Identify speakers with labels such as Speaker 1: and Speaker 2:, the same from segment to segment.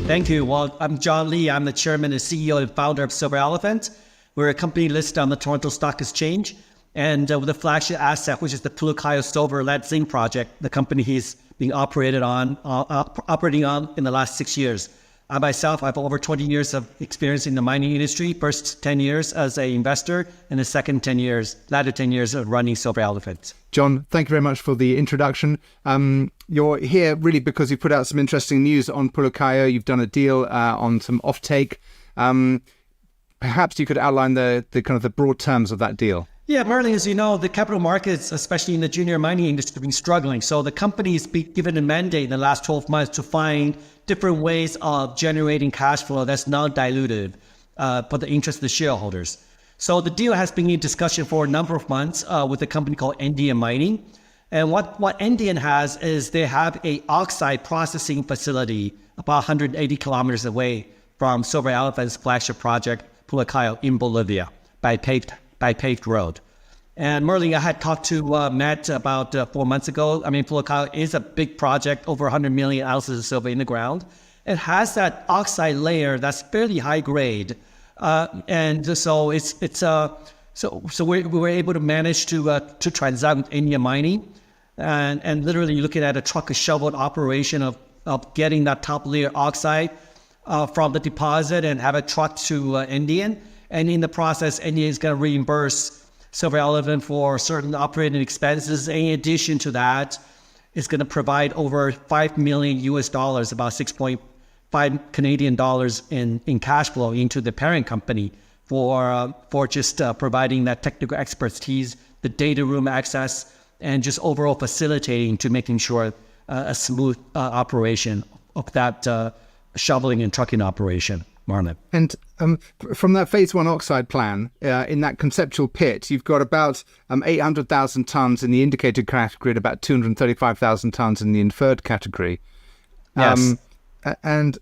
Speaker 1: Thank you. Well, I'm John Lee. I'm the chairman and CEO and founder of Silver Elephant. We're a company listed on the Toronto Stock Exchange, and with a flagship asset, which is the Pulacayo silver lead zinc project, the company he's being operating on in the last 6 years. I myself, I have over 20 years of experience in the mining industry. First 10 years as an investor, and the second 10 years, latter 10 years of running Silver Elephant.
Speaker 2: John, thank you very much for the introduction. You're here really because you put out some interesting news on Pulacayo. You've done a deal on some offtake. Perhaps you could outline the kind of the broad terms of that deal.
Speaker 1: Yeah, Merlin, as you know, the capital markets, especially in the junior mining industry, have been struggling. So the company's been given a mandate in the last 12 months to find different ways of generating cash flow that's non-dilutive for the interest of the shareholders. So the deal has been in discussion for a number of months with a company called Andean Mining. And what Andean has is they have a oxide processing facility about 180 kilometers away from Silver Elephant's flagship project, Pulacayo, in Bolivia, by paved road. And Merlin, I had talked to Matt about 4 months ago. I mean, Pulacayo is a big project, over 100 million ounces of silver in the ground. It has that oxide layer that's fairly high grade. And so so we were able to manage to transact with Andean Mining, and literally looking at a truck and shovel operation of getting that top layer oxide from the deposit and have it trucked to Andean. And in the process, Andean is going to reimburse Silver Elephant for certain operating expenses. In addition to that, it's going to provide over $5 million US, about 6.5 Canadian dollars in cash flow into the parent company for just providing that technical expertise, the data room access, and just overall facilitating to making sure a smooth operation of that shoveling and trucking operation. Marlon.
Speaker 2: And from that phase one oxide plan, in that conceptual pit, you've got about 800,000 tons in the indicated category and about 235,000 tons in the inferred category.
Speaker 1: Yes.
Speaker 2: And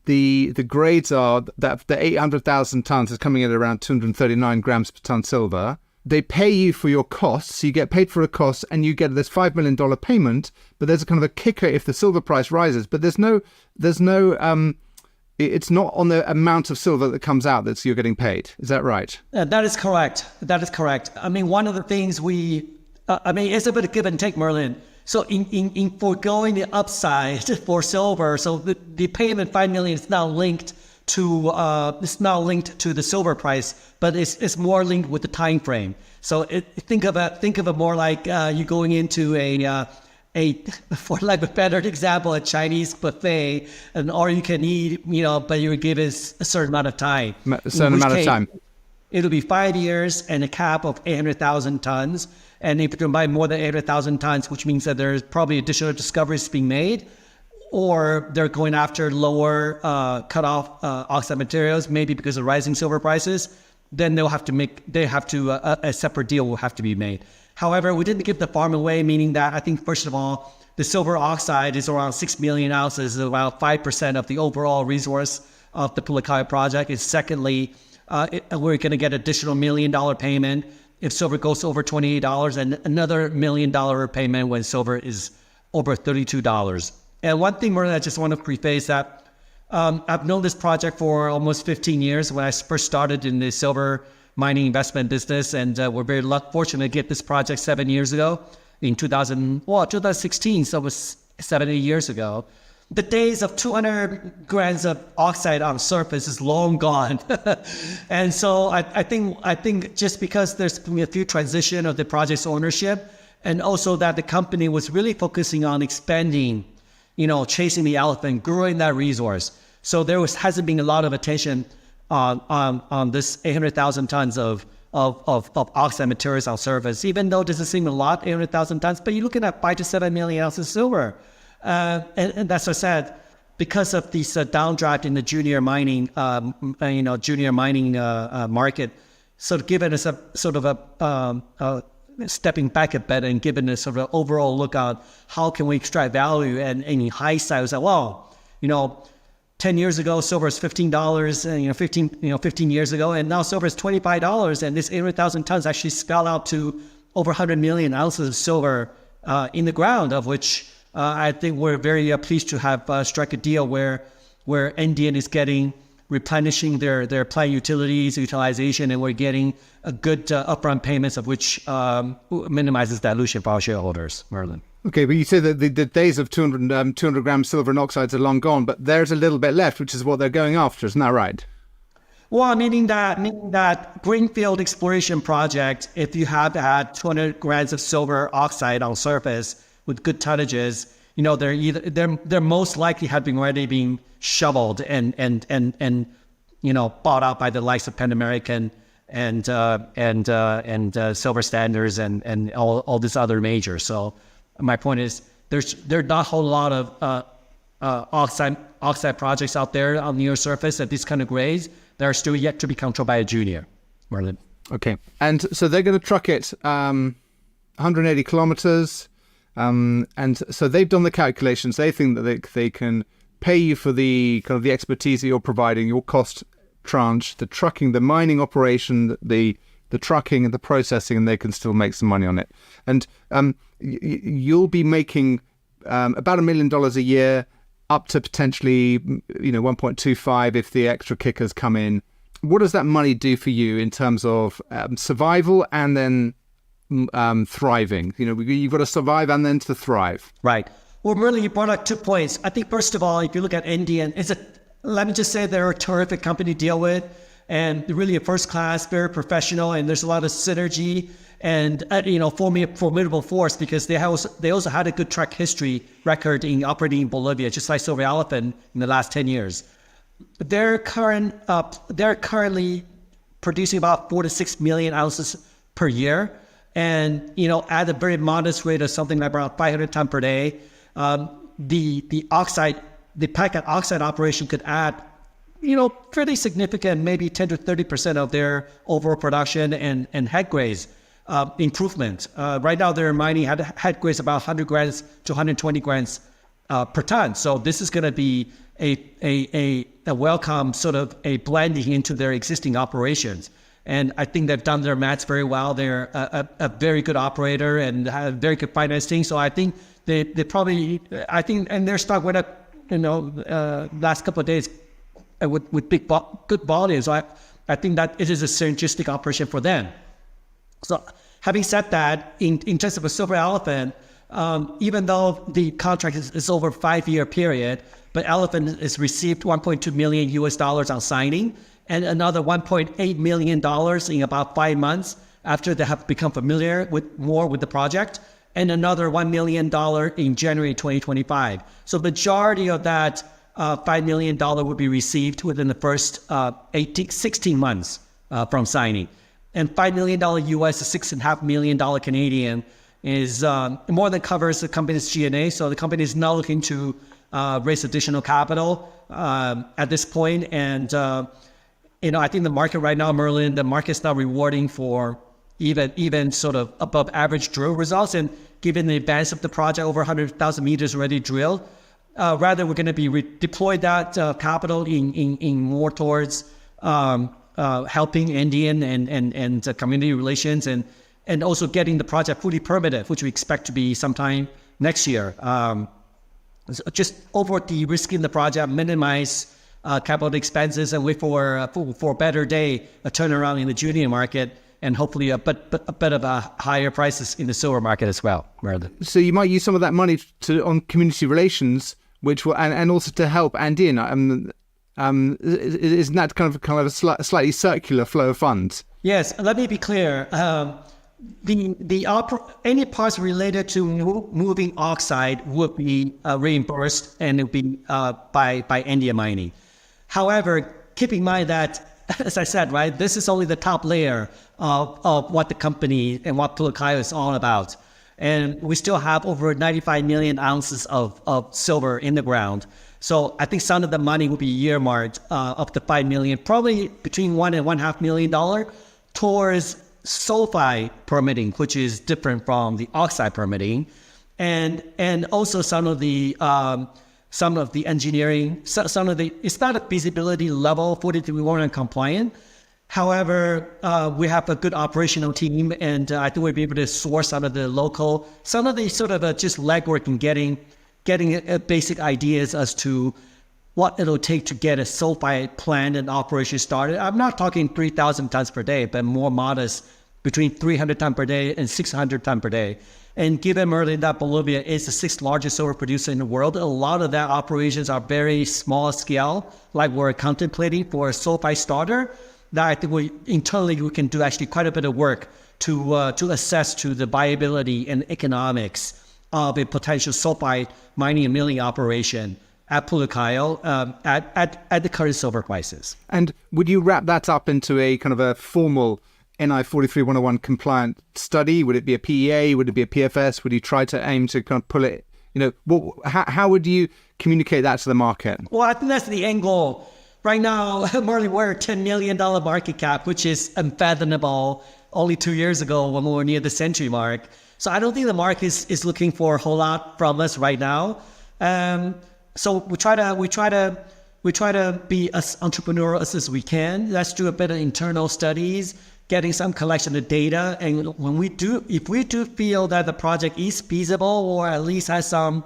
Speaker 2: the grades are that the 800,000 tons is coming at around 239 grams per ton silver. They pay you for your costs, so you get paid for a cost, and you get this $5 million payment. But there's a kind of a kicker if the silver price rises. But there's no it's not on the amount of silver that comes out that you're getting paid. Is that right?
Speaker 1: That is correct. That is correct. I mean, one of the things it's a bit of give and take, Merlin. So in foregoing the upside for silver, so the payment $5 million is now linked to the silver price, but it's more linked with the time frame. So think of it more like you going into for lack of a better example, a Chinese buffet, and all you can eat, but you would give us a certain amount of time.
Speaker 2: A certain amount of time.
Speaker 1: It'll be 5 years and a cap of 800,000 tons. And if you can buy more than 800,000 tons, which means that there's probably additional discoveries being made, or they're going after lower cutoff oxide materials, maybe because of rising silver prices, then a separate deal will have to be made. However, we didn't give the farm away, meaning that I think, first of all, the silver oxide is around 6 million ounces, about 5% of the overall resource of the Pulacayo project. And secondly, we're going to get additional $1 million payment if silver goes over $28, and another $1 million payment when silver is over $32. And one thing more that I just want to preface that I've known this project for almost 15 years when I first started in the silver mining investment business, and we're very fortunate to get this project 7 years ago in 2016, so it was 7, 8 years ago. The days of 200 grams of oxide on surface is long gone. And so I think just because there's been a few transition of the project's ownership, and also that the company was really focusing on expanding, chasing the elephant, growing that resource. So there hasn't been a lot of attention on this 800,000 tons of oxide materials on surface, even though it doesn't seem a lot, 800,000 tons, but you're looking at 5 to 7 million ounces of silver. And that's what I said, because of this downdraft in the junior mining, market, sort of given us a sort of a stepping back a bit and giving us sort of an overall look at how can we extract value. And in hindsight, I was like, well, 10 years ago, silver is $15, 15 years ago, and now silver is $25, and this 800,000 tons actually spell out to over 100 million ounces of silver in the ground, of which I think we're very pleased to have struck a deal where where Indian is getting replenishing their plant utilities utilization, and we're getting a good upfront payments of which minimizes dilution for our shareholders, Merlin.
Speaker 2: Okay, but you say that the days of 200 gram silver and oxides are long gone, but there's a little bit left, which is what they're going after, isn't that right?
Speaker 1: Well, meaning that greenfield exploration project, if you have had 200 grams of silver oxide on surface with good tonnages, they're most likely have been already being shoveled and bought out by the likes of Pan American and Silver Standards and all these other majors. So my point is there's not a whole lot of oxide projects out there on near surface at this kind of grades. They're still yet to be controlled by a junior, Merlin.
Speaker 2: Okay, and so they're going to truck it 180 kilometers. And so they've done the calculations. They think that they can pay you for the kind of the expertise that you're providing, your cost tranche, the trucking, the mining operation, the trucking and the processing, and they can still make some money on it. And you'll be making about $1 million a year, up to potentially 1.25 if the extra kickers come in. What does that money do for you in terms of survival and then thriving? You've got to survive and then to thrive.
Speaker 1: Right. Well, really, you brought up 2 points. I think, first of all, if you look at Indian, let me just say they're a terrific company to deal with, and really a first class, very professional, and there's a lot of synergy and formidable force, because they also had a good track history record in operating in Bolivia, just like Silver Elephant in the last 10 years. They're currently producing about 4 to 6 million ounces per year. And, at a very modest rate of something like around 500 tons per day, the Pulacayo oxide operation could add, fairly significant, maybe 10 to 30% of their overall production and head grades improvement. Right now, they're mining head grades about 100 grams to 120 grams per ton. So this is going to be a welcome sort of a blending into their existing operations. And I think they've done their maths very well. They're a very good operator and have very good financing. So I think they probably, and their stock went up, last couple of days with good volume. So I think that it is a synergistic operation for them. So having said that, in terms of a Silver Elephant, even though the contract is over a 5-year period, but Elephant has received $1.2 million on signing, and another $1.8 million in about 5 months after they have become familiar with the project, and another $1 million in January 2025. So the majority of that $5 million will be received within the first 16 months from signing. And $5 million US to $6.5 million Canadian is more than covers the company's G&A. So the company is not looking to raise additional capital at this point. And I think the market right now, Merlin, the market's not rewarding for even sort of above average drill results. And given the advance of the project, over 100,000 meters already drilled, rather we're going to be deploy that capital in more towards helping Indian and community relations and also getting the project fully permitted, which we expect to be sometime next year. Just over de-risking the project, minimize capital expenses, and wait for a better day, a turnaround in the junior market, and hopefully a bit of a higher prices in the silver market as well.
Speaker 2: So you might use some of that money on community relations, which will and also to help Indian. Isn't that kind of a slightly circular flow of funds?
Speaker 1: Yes, let me be clear. Any parts related to moving oxide would be reimbursed, and it would be by India Mining. However, keep in mind that, as I said, right, this is only the top layer of what the company and what Pulacayo is all about. And we still have over 95 million ounces of silver in the ground. So I think some of the money will be earmarked up to $5 million, probably between $1 and $1.5 million towards sulfide permitting, which is different from the oxide permitting, and also some of the engineering, it's not a feasibility level 43-1 compliant. However, we have a good operational team, and I think we'll be able to source some of the just legwork in getting basic ideas as to what it'll take to get a sulfide plant and operation started. I'm not talking 3,000 tons per day, but more modest, between 300 tons per day and 600 tons per day. And given earlier that Bolivia is the 6th largest silver producer in the world, a lot of that operations are very small scale, like we're contemplating for a sulfide starter. That I think internally we can do actually quite a bit of work to assess to the viability and economics of a potential sulfide mining and milling operation at Pulacayo at the current silver prices.
Speaker 2: And would you wrap that up into a kind of a formal NI 43-101 compliant study? Would it be a PEA? Would it be a PFS? Would you try to aim to kind of pull it? How would you communicate that to the market?
Speaker 1: Well, I think that's the end goal. Right now, Merlin, we're a $10 million market cap, which is unfathomable only 2 years ago when we were near the century mark. So I don't think the market is looking for a whole lot from us right now. So we try to be as entrepreneurial as we can. Let's do a bit of internal studies, getting some collection of data. And if we do feel that the project is feasible or at least has some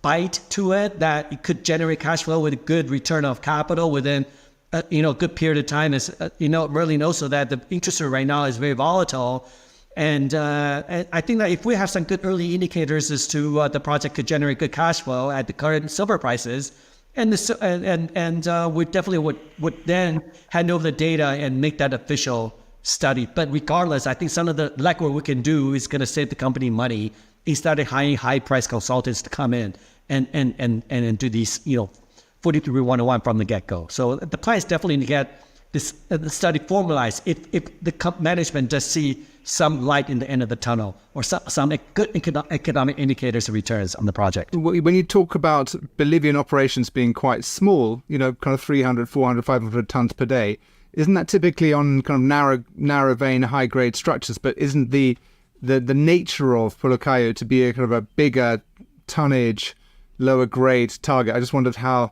Speaker 1: bite to it, that it could generate cash flow with a good return of capital within a good period of time, as Merlin knows, so that the interest rate right now is very volatile. And I think that if we have some good early indicators as to the project could generate good cash flow at the current silver prices, we definitely would then hand over the data and make that official study. But regardless, I think some of the legwork we can do is going to save the company money instead of hiring high price consultants to come in and do these 43-101 from the get-go. So the plan is definitely to get this the study formalized if the management does see some light in the end of the tunnel or some good economic indicators of returns on the project.
Speaker 2: When you talk about Bolivian operations being quite small, kind of 300, 400, 500 tons per day, isn't that typically on kind of narrow vein, high grade structures? But isn't the nature of Pulacayo to be a kind of a bigger tonnage, lower grade target? I just wondered how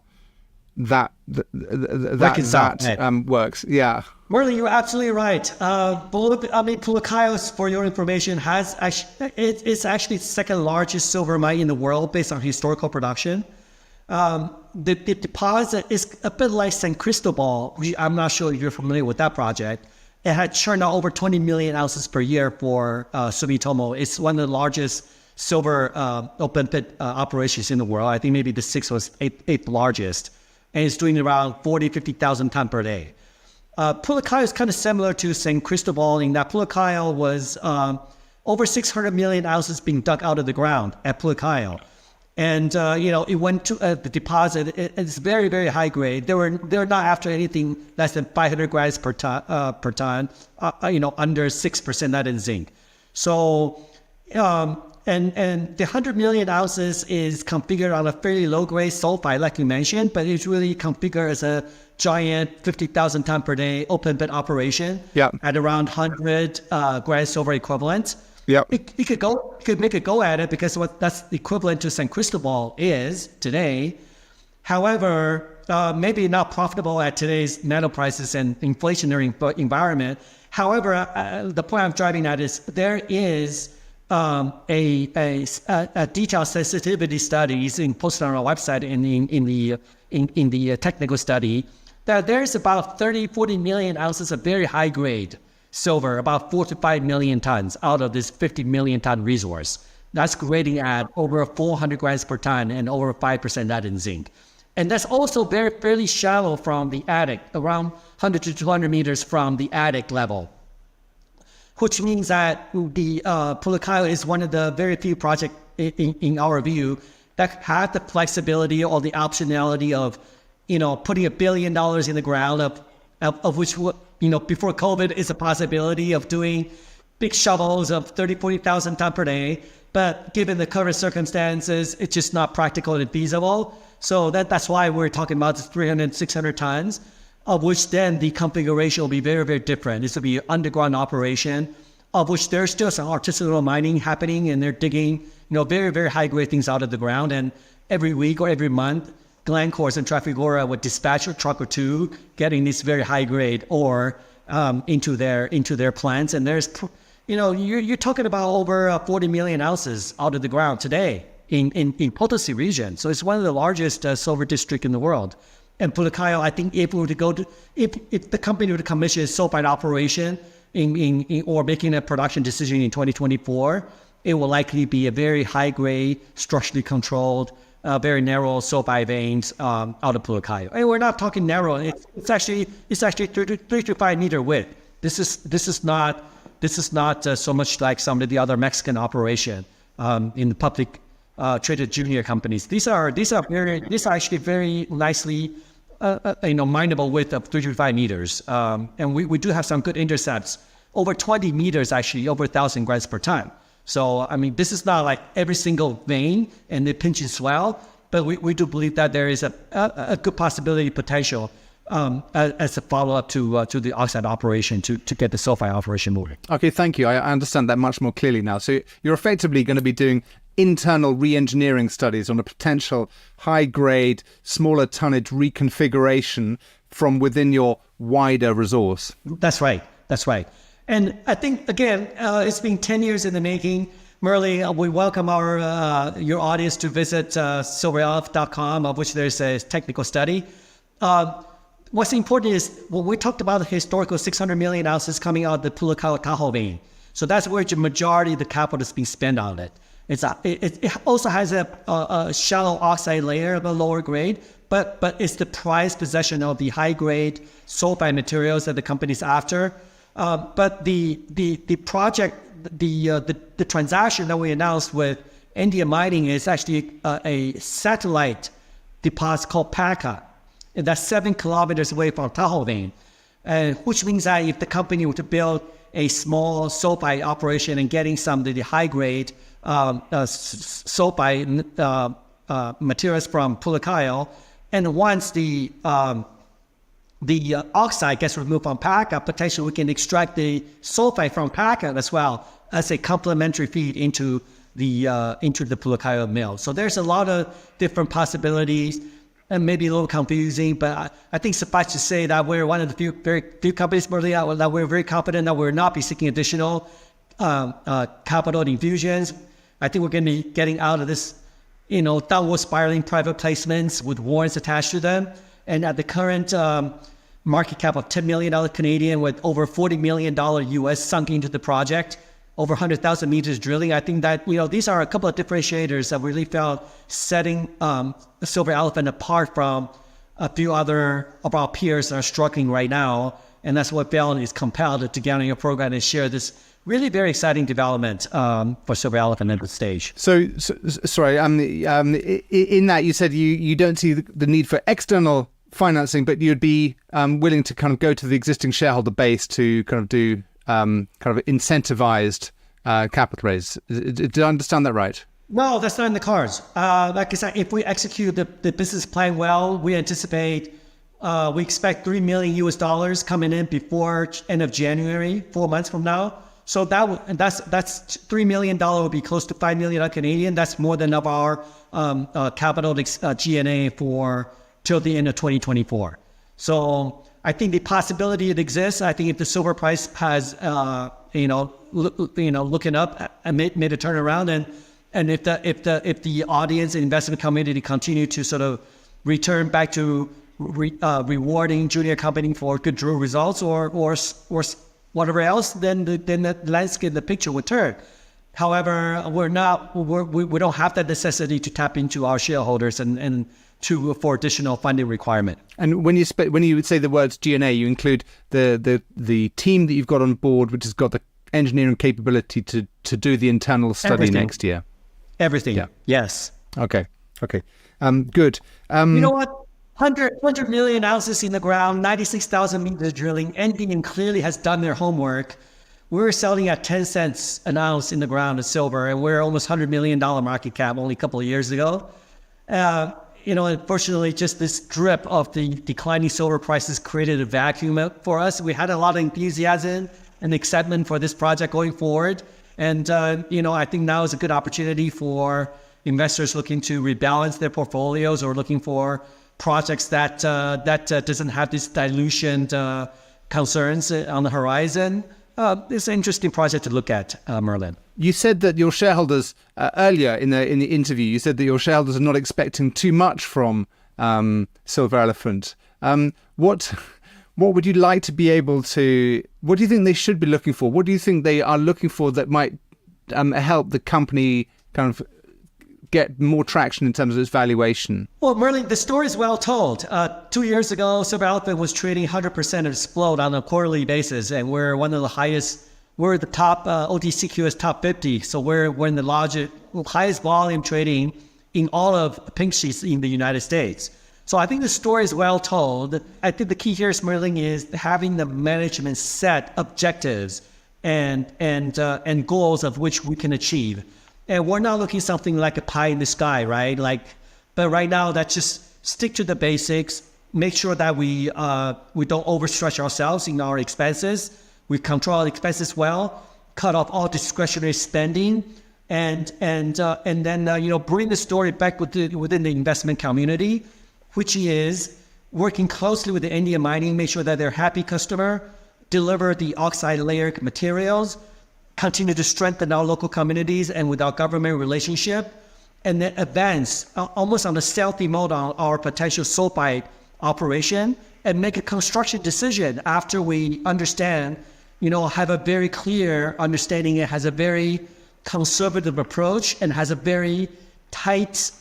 Speaker 2: that works. Yeah.
Speaker 1: Merlin, you're absolutely right. Pulacayo, for your information, it's actually the second largest silver mine in the world based on historical production. The deposit is a bit like San Cristobal. I'm not sure if you're familiar with that project. It had churned out over 20 million ounces per year for Sumitomo. It's one of the largest silver open pit operations in the world. I think maybe the 6th or 8th largest. And it's doing around 50,000 tons per day. Pulacayo is kind of similar to San Cristobal in that Pulacayo was over 600 million ounces being dug out of the ground at Pulacayo. And, it went to the deposit. It's very, very high grade. They're not after anything less than 500 grams per ton, under 6% that in zinc. So, and the 100 million ounces is configured on a fairly low grade sulfide, like you mentioned, but it's really configured as a giant 50,000 ton per day open pit operation at around 100 grams silver equivalent.
Speaker 2: Yep.
Speaker 1: You could make a go at it because that's the equivalent to San Cristobal is today. However, maybe not profitable at today's metal prices and inflationary environment. However, the point I'm driving at is there is a detailed sensitivity studies posted on our website in the technical study that there's about 40 million ounces of very high grade silver, about 4 to 5 million tons out of this 50 million ton resource. That's grading at over 400 grams per ton and over 5% that in zinc. And that's also fairly shallow from the attic, around 100 to 200 meters from the attic level, which means that the Pulacayo is one of the very few projects in our view that have the flexibility or the optionality of, putting $1 billion in the ground of which, before COVID is a possibility of doing big shovels of 30, 40,000 tons per day. But given the current circumstances, it's just not practical and feasible. So that's why we're talking about 300, 600 tons, of which then the configuration will be very, very different. This will be an underground operation, of which there's still some artisanal mining happening, and they're digging, very, very high-grade things out of the ground. And every week or every month, Glencore and Trafigura would dispatch a truck or two, getting this very high-grade ore into their plants. And there's, you're talking about over 40 million ounces out of the ground today in Potosi region. So it's one of the largest silver district in the world. And Pulacayo, I think if the company were to commission a sulfide operation or making a production decision in 2024, it will likely be a very high grade, structurally controlled, very narrow sulfide veins out of Pulacayo. And we're not talking narrow. It's actually 3 to 5 meter width. This is not so much like some of the other Mexican operation in the public traded junior companies. These are actually very nicely mineable width of 3 to 5 meters, and we do have some good intercepts over 20 meters, actually over 1,000 grams per ton. So I mean, this is not like every single vein and the pinch and swell, but we do believe that there is a good possibility potential as a follow-up to the oxide operation to get the sulfide operation moving.
Speaker 2: Okay, thank you. I understand that much more clearly now. So you're effectively going to be doing internal re-engineering studies on a potential high-grade, smaller tonnage reconfiguration from within your wider resource.
Speaker 1: That's right. And I think, again, it's been 10 years in the making. Merle, we welcome your audience to visit silverelef.com, of which there's a technical study. What's important is when we talked about the historical 600 million ounces coming out of the Pulacayo Tahoe vein. So that's where the majority of the capital is being spent on it. It also has a shallow oxide layer of a lower grade, but it's the prized possession of the high grade sulfide materials that the company's after. But the project, the transaction that we announced with India Mining is actually a satellite deposit called Pulacayo. And that's 7 kilometers away from Tahoe vein, which means that if the company were to build a small sulfide operation and getting some of the high grade sulfide materials from Pulacayo, and once the oxide gets removed from Pulacayo, potentially we can extract the sulfide from Pulacayo as well as a complementary feed into the Pulacayo mill. So there's a lot of different possibilities, and maybe a little confusing, but I think suffice to say that we're one of the very few companies that we're very confident that we'll not be seeking additional capital infusions. I think we're going to be getting out of this, downward spiraling private placements with warrants attached to them. And at the current market cap of $10 million Canadian with over $40 million US sunk into the project, over 100,000 meters drilling, I think that, these are a couple of differentiators that really felt setting Silver Elephant apart from a few other of our peers that are struggling right now. And that's what Bell is compelled to get on your program and share this really very exciting development for Silver Elephant at this stage.
Speaker 2: So sorry, in that you said you don't see the need for external financing, but you'd be willing to kind of go to the existing shareholder base to kind of do kind of incentivized capital raise. Did I understand that right?
Speaker 1: No, that's not in the cards. Like I said, if we execute the business plan well, we anticipate, we expect $3 million US coming in before end of January, 4 months from now. So that's $3 million will be close to 5 million Canadian. That's more than of our capital G&A for till the end of 2024. So I think the possibility it exists. I think if the silver price has looking up and made a turnaround, and if the audience and investment community continue to sort of return back to rewarding junior company for good drill results or whatever else, then the landscape, the picture would turn. However, we don't have that necessity to tap into our shareholders and for additional funding requirement. And when you say the words G&A, you include the team that you've got on board, which has got the engineering capability to do the internal study next year. Everything. Yeah. Yes. Okay. Good. You know what? 100 million ounces in the ground, 96,000 meters drilling. NDN clearly has done their homework. We're selling at 10 cents an ounce in the ground of silver, and we're almost $100 million market cap only a couple of years ago. Unfortunately, just this drip of the declining silver prices created a vacuum for us. We had a lot of enthusiasm and excitement for this project going forward. And, I think now is a good opportunity for investors looking to rebalance their portfolios or looking for projects that doesn't have this dilution concerns on the horizon. It's an interesting project to look at, Merlin.
Speaker 2: You said that your shareholders earlier in the interview. You said that your shareholders are not expecting too much from Silver Elephant. What would you like to be able to? What do you think they should be looking for? What do you think they are looking for that might help the company kind of get more traction in terms of its valuation?
Speaker 1: Well, Merlin, the story is well told. 2 years ago, Silver Elephant was trading 100% of its float on a quarterly basis, and we're one of the highest. We're the top OTCQX top 50, so we're in the highest volume trading in all of pink sheets in the United States. So I think the story is well told. I think the key here, Merlin, is having the management set objectives and goals of which we can achieve. And we're not looking something like a pie in the sky, right? But right now, that's just stick to the basics. Make sure that we don't overstretch ourselves in our expenses. We control our expenses well. Cut off all discretionary spending, and then bring the story back within the investment community, which is working closely with the Indian mining, make sure that they're happy customer, deliver the oxide layer materials, continue to strengthen our local communities and with our government relationship, and then advance almost on a stealthy mode on our potential sulfide operation and make a construction decision after we understand, have a very clear understanding. It has a very conservative approach and has a very tight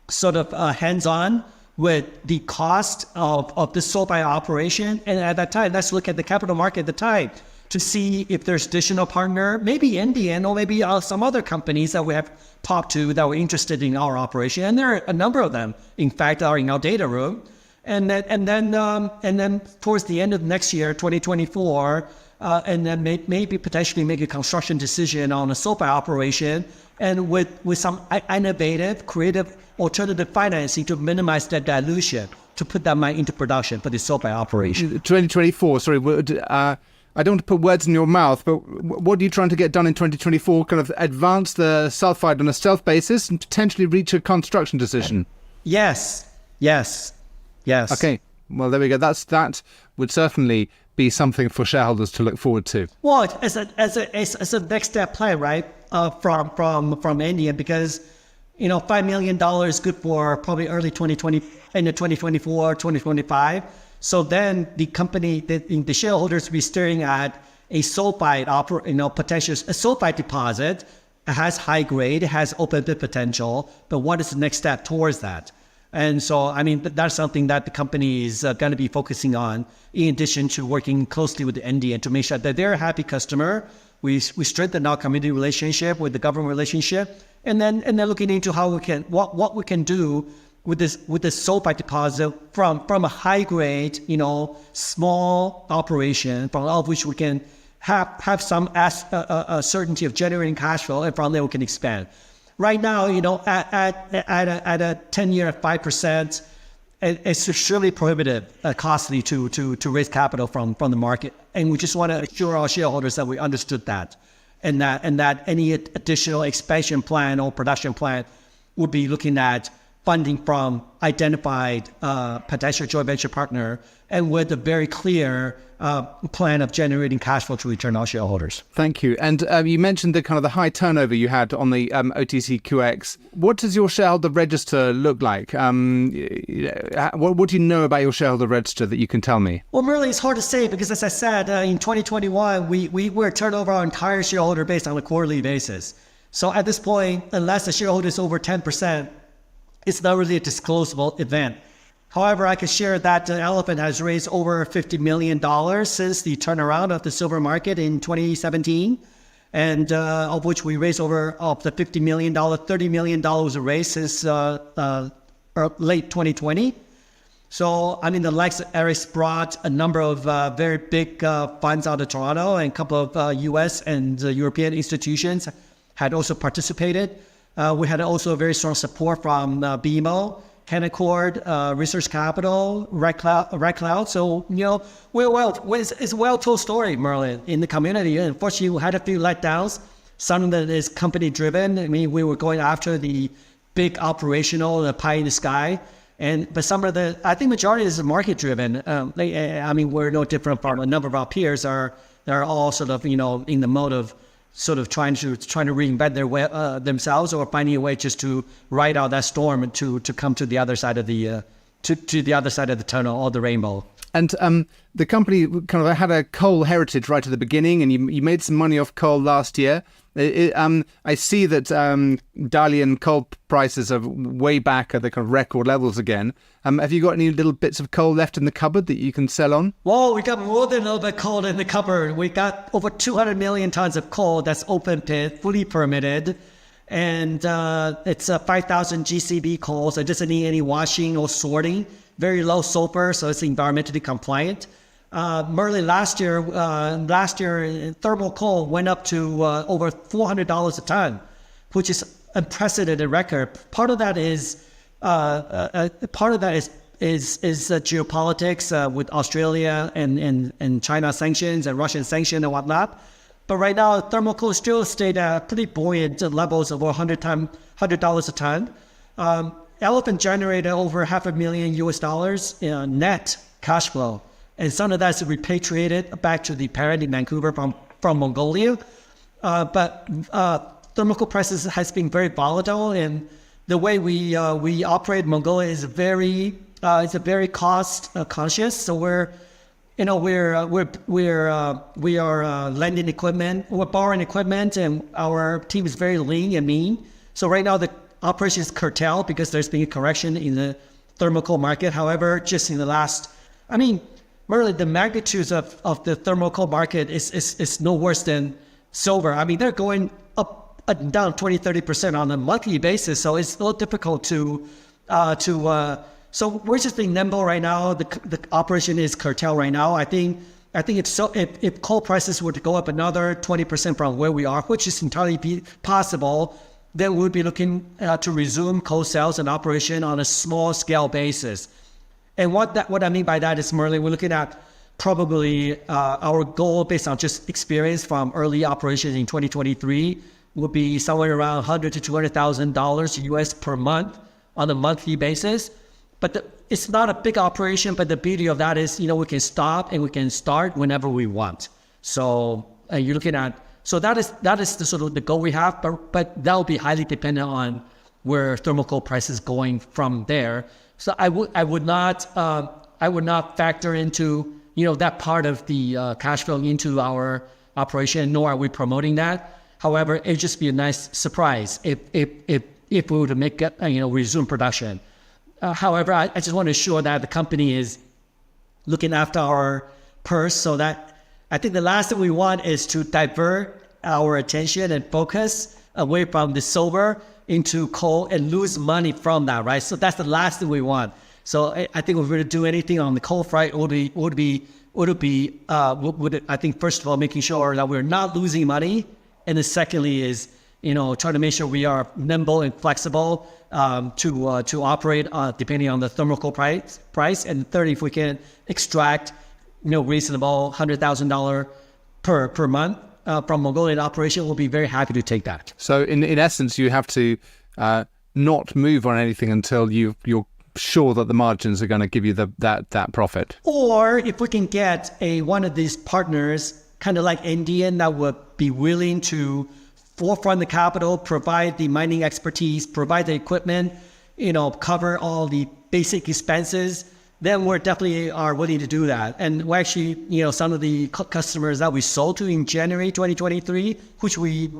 Speaker 1: hands-on with the cost of the sulfide operation. And at that time, let's look at the capital market at the time to see if there's additional partner, maybe Indian or maybe some other companies that we have talked to that were interested in our operation. And there are a number of them, in fact, are in our data room. And then towards the end of next year, 2024, and then maybe potentially make a construction decision on a sulfide operation, and with some innovative, creative, alternative financing to minimize that dilution, to put that mine into production for the sulfide operation.
Speaker 2: 2024, sorry, I don't want to put words in your mouth, but what are you trying to get done in 2024? Kind of advance the sulfide on a stealth basis and potentially reach a construction decision?
Speaker 1: Yes.
Speaker 2: Okay, well, there we go. That would certainly be something for shareholders to look forward to.
Speaker 1: Well, as a next step plan, right? From India, because $5 million is good for probably early 2020, into 2024, 2025. So then the shareholders will be staring at a sulfide potential, a sulfide deposit. It has high grade, it has open pit potential, but what is the next step towards that? And so, that's something that the company is going to be focusing on, in addition to working closely with the Indian to make sure that they're a happy customer. We strengthen our community relationship with the government relationship, and then looking into how what we can do with this sulfide deposit from a high grade, small operation, from all of which we can have some certainty of generating cash flow, and from there we can expand. Right now, at a 10-year at 5%, it's extremely prohibitive, costly to raise capital from the market, and we just want to assure our shareholders that we understood that, and that any additional expansion plan or production plan would be looking at funding from identified potential joint venture partner, and with a very clear plan of generating cash flow to return our shareholders.
Speaker 2: Thank you. And you mentioned the kind of the high turnover you had on the OTCQX. What does your shareholder register look like? What do you know about your shareholder register that you can tell me?
Speaker 1: Well, Merlin, it's hard to say because, as I said, in 2021, we were turning over our entire shareholder base on a quarterly basis. So at this point, unless the shareholder is over 10%, it's not really a disclosable event. However, I can share that Elephant has raised over $50 million since the turnaround of the silver market in 2017, and of which we raised over of the $50 million, $30 million was raised since late 2020. So, the likes of Eric's brought a number of very big funds out of Toronto, and a couple of US and European institutions had also participated. We had also very strong support from BMO, Canaccord, Research Capital, Red Cloud. So, it's a well-told story, Merlin, in the community. Unfortunately, we had a few letdowns. Some of it is company-driven. We were going after the big operational, the pie in the sky. But some of I think majority is market-driven. We're no different from a number of our peers. They're all sort of, in the mode of sort of trying to reinvent their way, themselves, or finding a way just to ride out that storm and to come to the other side of the to the other side of the tunnel or the rainbow.
Speaker 2: And the company kind of had a coal heritage right at the beginning, and you made some money off coal last year. I see that Dalian coal prices are way back at the kind of record levels again. Have you got any little bits of coal left in the cupboard that you can sell on?
Speaker 1: Well, we got more than a little bit of coal in the cupboard. We got over 200 million tons of coal that's open pit, fully permitted. And it's 5,000 GCB coal, so it doesn't need any washing or sorting. Very low sulfur, so it's environmentally compliant. Merlin, last year, thermal coal went up to over $400 a ton, which is unprecedented record. Part of that is geopolitics with Australia and China sanctions and Russian sanctions and whatnot. But right now, thermal coal still stayed at pretty buoyant levels of over $100 a ton. Elephant generated over $500,000 in net cash flow. And some of that's repatriated back to the parent in Vancouver from Mongolia. But thermal coal prices has been very volatile, and the way we operate in Mongolia is very cost conscious. So we are lending equipment, we're borrowing equipment, and our team is very lean and mean. So right now the operation is curtailed because there's been a correction in the thermal coal market. However, just in the last, Merlin, the magnitudes of the thermal coal market is no worse than silver. They're going up and down 20-30% on a monthly basis. So it's a little difficult so we're just being nimble right now. The operation is curtailed right now. I think if coal prices were to go up another 20% from where we are, which is entirely possible, then we'll be looking to resume coal sales and operation on a small scale basis. And what I mean by that is, Merlin, we're looking at probably our goal based on just experience from early operations in 2023 would be somewhere around $100,000 to $200,000 US per month on a monthly basis. But it's not a big operation, but the beauty of that is, we can stop and we can start whenever we want. So you're looking at, so that is the sort of the goal we have, but that will be highly dependent on where thermal coal price is going from there. So I would not factor into, that part of the cash flow into our operation, nor are we promoting that. However, it'd just be a nice surprise if we were to make it, resume production. However, I just want to ensure that the company is looking after our purse, so that I think the last thing we want is to divert our attention and focus away from the silver into coal and lose money from that, right? So that's the last thing we want. So I think if we're going to do anything on the coal front, I think first of all, making sure that we're not losing money. And then secondly is, trying to make sure we are nimble and flexible to operate depending on the thermal coal price. And third, if we can extract, reasonable $100,000 per month from Mongolian operation, we'll be very happy to take that.
Speaker 2: So in essence, you have to not move on anything until you're sure that the margins are going to give you that profit.
Speaker 1: Or if we can get one of these partners, kind of like Indian, that would be willing to forefront the capital, provide the mining expertise, provide the equipment, cover all the basic expenses, then we're definitely are willing to do that. And we actually, some of the customers that we sold to in January 2023, which we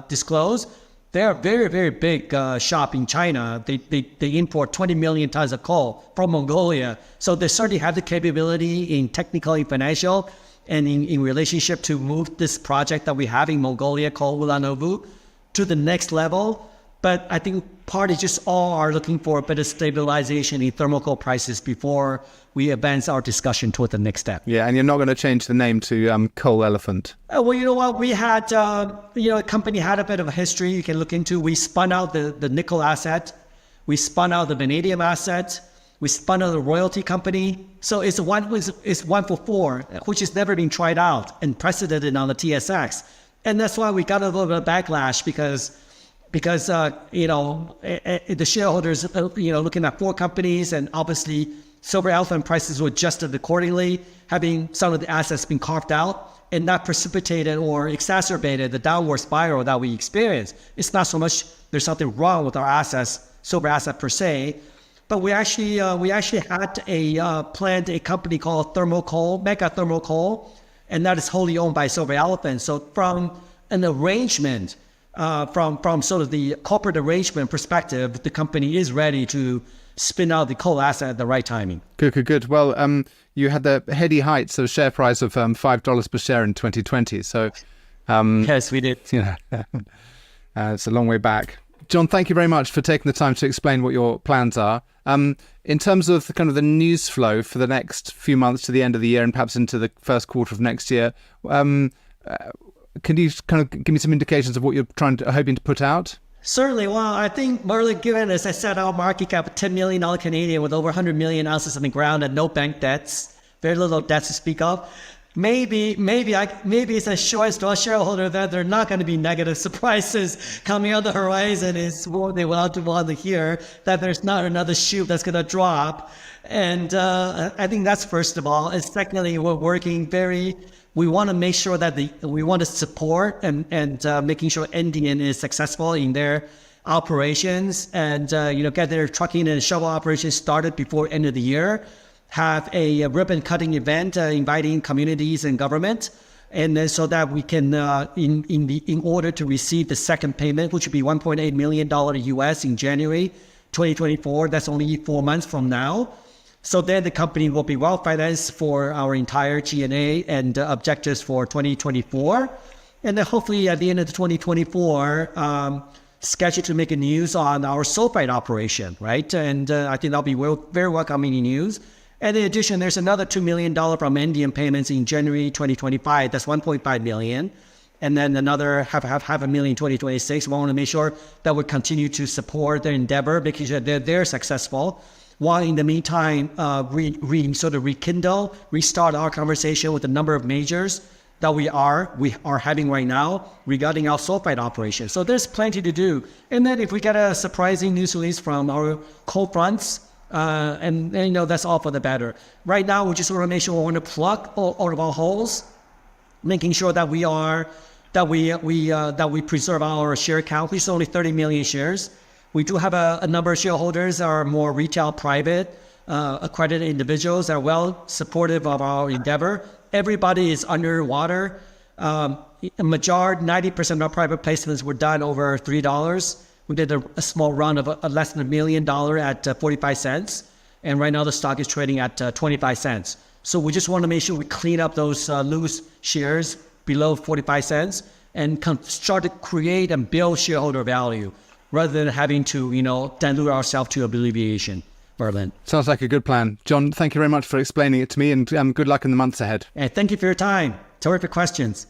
Speaker 1: disclosed, they're a very, very big shop in China. They import 20 million tons of coal from Mongolia. So they certainly have the capability in technical and financial and in relationship to move this project that we have in Mongolia called Ulanovu to the next level. But I think parties just all are looking for a better stabilization in thermal coal prices before we advance our discussion toward the next step.
Speaker 2: Yeah, and you're not going to change the name to Coal Elephant.
Speaker 1: Well, you know what? We had, a company had a bit of a history you can look into. We spun out the nickel asset. We spun out the vanadium asset. We spun out the royalty company. So it's one for four, which has never been tried out and precedented on the TSX. And that's why we got a little bit of backlash because the shareholders, looking at four companies, and obviously Silver Elephant prices were adjusted accordingly, having some of the assets been carved out. and that precipitated or exacerbated the downward spiral that we experienced. It's not so much there's something wrong with our assets, silver asset per se, but we actually had a company called Thermal Coal, Mega Thermal Coal, and that is wholly owned by Silver Elephant. So from an arrangement, from sort of the corporate arrangement perspective, the company is ready to spin out the coal asset at the right timing.
Speaker 2: Good. Well, you had the heady heights of share price of $5 per share in 2020. So,
Speaker 1: Yes, we did.
Speaker 2: It's a long way back. John, thank you very much for taking the time to explain what your plans are. In terms of the news flow for the next few months to the end of the year and perhaps into the first quarter of next year, can you kind of give me some indications of what you're hoping to put out?
Speaker 1: Certainly. Well, I think Merlin, given, as I said, our market cap of $10 million Canadian with over 100 million ounces on the ground and no bank debts, very little debts to speak of. Maybe it's a choice to our shareholder that there are not going to be negative surprises coming on the horizon. Is what they want to hear, that there's not another shoe that's going to drop. And I think that's first of all. And secondly, we're working we want to make sure that we want to support and making sure Indian is successful in their operations and get their trucking and shovel operations started before end of the year. Have a ribbon cutting event inviting communities and government, and then so that we can in order to receive the second payment, which would be $1.8 million US in January 2024. That's only 4 months from now. So then the company will be well financed for our entire G&A and objectives for 2024. And then hopefully at the end of 2024, scheduled to make a news on our sulfide operation, right? And I think that'll be very welcoming news. And in addition, there's another $2 million from Indian payments in January 2025. That's $1.5 million. And then another half a million in 2026. We want to make sure that we continue to support their endeavor, making sure that they're successful. While in the meantime, restart our conversation with a number of majors that we are having right now regarding our sulfide operation. So there's plenty to do. And then if we get a surprising news release from our coal fronts, and that's all for the better. Right now, we just want to make sure we want to plug all of our holes, making sure that we preserve our share count. It's only 30 million shares. We do have a number of shareholders are more retail, private, accredited individuals that are well supportive of our endeavor. Everybody is underwater. A majority, 90% of our private placements were done over $3. We did a small run of less than $1 million at 45 cents. And right now the stock is trading at 25 cents. So we just want to make sure we clean up those loose shares below 45 cents and start to create and build shareholder value rather than having to, dilute ourselves to oblivion, Merlin.
Speaker 2: Sounds like a good plan. John, thank you very much for explaining it to me, and good luck in the months ahead.
Speaker 1: And thank you for your time. Terrific questions.